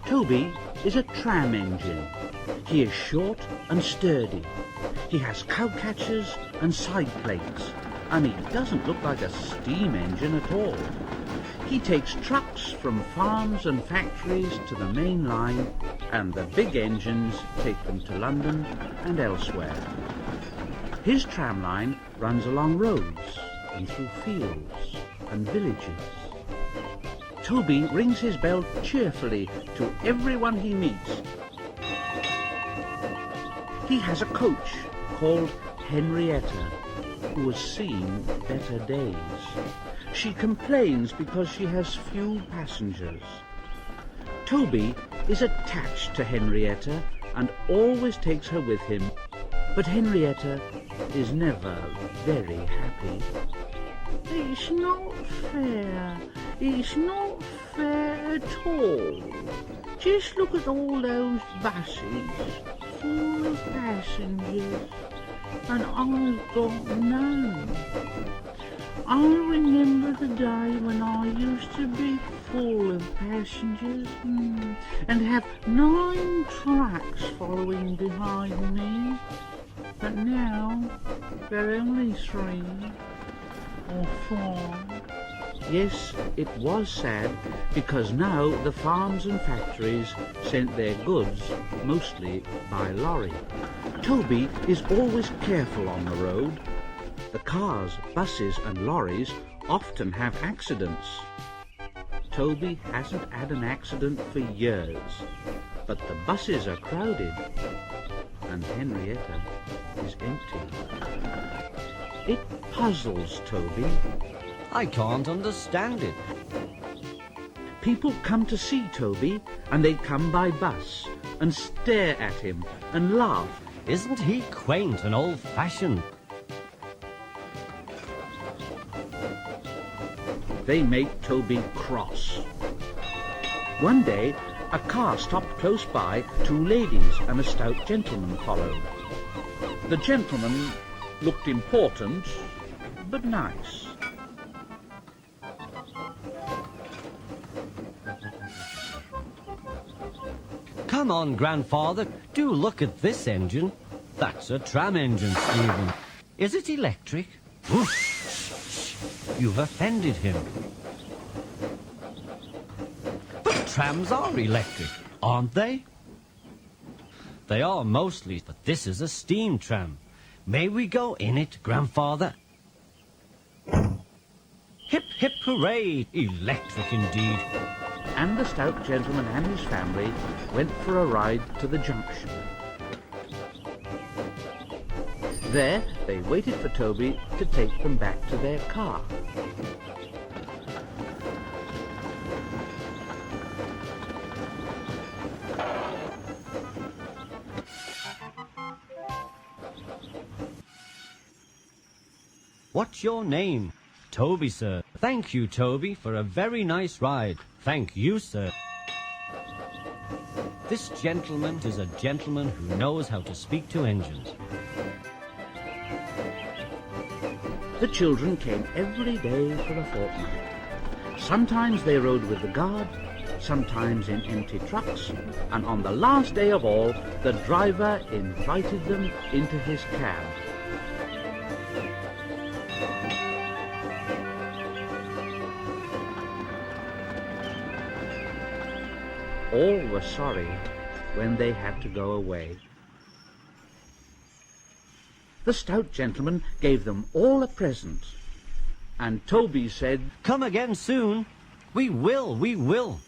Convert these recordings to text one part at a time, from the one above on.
Toby is a tram engine. He is short and sturdy. He has cowcatchers and side plates, and he doesn't look like a steam engine at all. He takes trucks from farms and factories to the main line, and the big engines take them to London and elsewhere. His tram line runs along roads and through fields and villages. Toby rings his bell cheerfully to everyone he meets. He has a coach called Henrietta, who has seen better days. She complains because she has few passengers. Toby is attached to Henrietta and always takes her with him, but Henrietta is never very happy. It's not fair. It's not fair at all. Just look at all those buses full of passengers, and I've got none. I remember the day when I used to be full of passengers and have 9 trucks following behind me, but now there are only 3 or 4. Yes, it was sad, because now the farms and factories sent their goods mostly by lorry. Toby is always careful on the road. The cars, buses and lorries often have accidents. Toby hasn't had an accident for years, but the buses are crowded and Henrietta is empty. It puzzles Toby. I can't understand it. People come to see Toby, and they come by bus and stare at him and laugh. Isn't he quaint and old-fashioned? They make Toby cross. One day, a car stopped close by. 2 ladies and a stout gentleman followed. The gentleman looked important, but nice. Come on, grandfather, do look at this engine. That's a tram engine, Stephen. Is it electric? Whoosh! You've offended him. But trams are electric, aren't they? They are mostly, but this is a steam tram. May we go in it, grandfather? Hip, hip, hooray! Electric indeed. And the stout gentleman and his family went for a ride to the junction. There, they waited for Toby to take them back to their car. What's your name? Toby, sir. Thank you, Toby, for a very nice ride. Thank you, sir. This gentleman is a gentleman who knows how to speak to engines. The children came every day for a fortnight. Sometimes they rode with the guard, sometimes in empty trucks, and on the last day of all, the driver invited them into his cab. All were sorry when they had to go away. The stout gentleman gave them all a present, and Toby said, "Come again soon. We will, we will."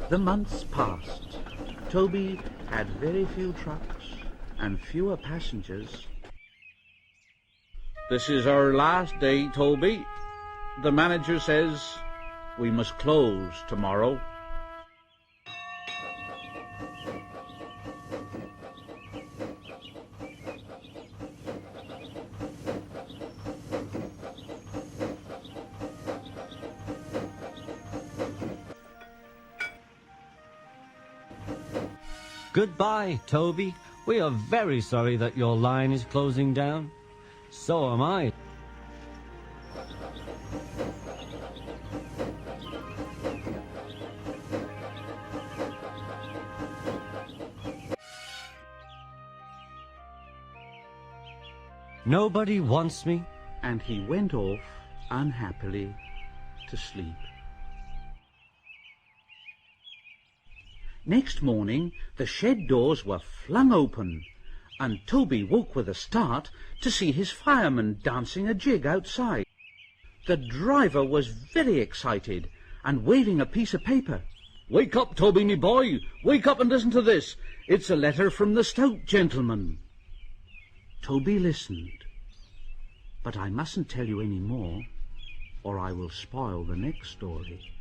The months passed. Toby had very few trucks and fewer passengers. "This is our last day, Toby. The manager says we must close tomorrow." Goodbye, Toby. We are very sorry that your line is closing down. So am I. Nobody wants me. And he went off unhappily to sleep. Next morning, the shed doors were flung open, and Toby woke with a start to see his fireman dancing a jig outside. The driver was very excited and waving a piece of paper. "Wake up, Toby, me boy! Wake up and listen to this! It's a letter from the stout gentleman." Toby listened. But I mustn't tell you any more, or I will spoil the next story.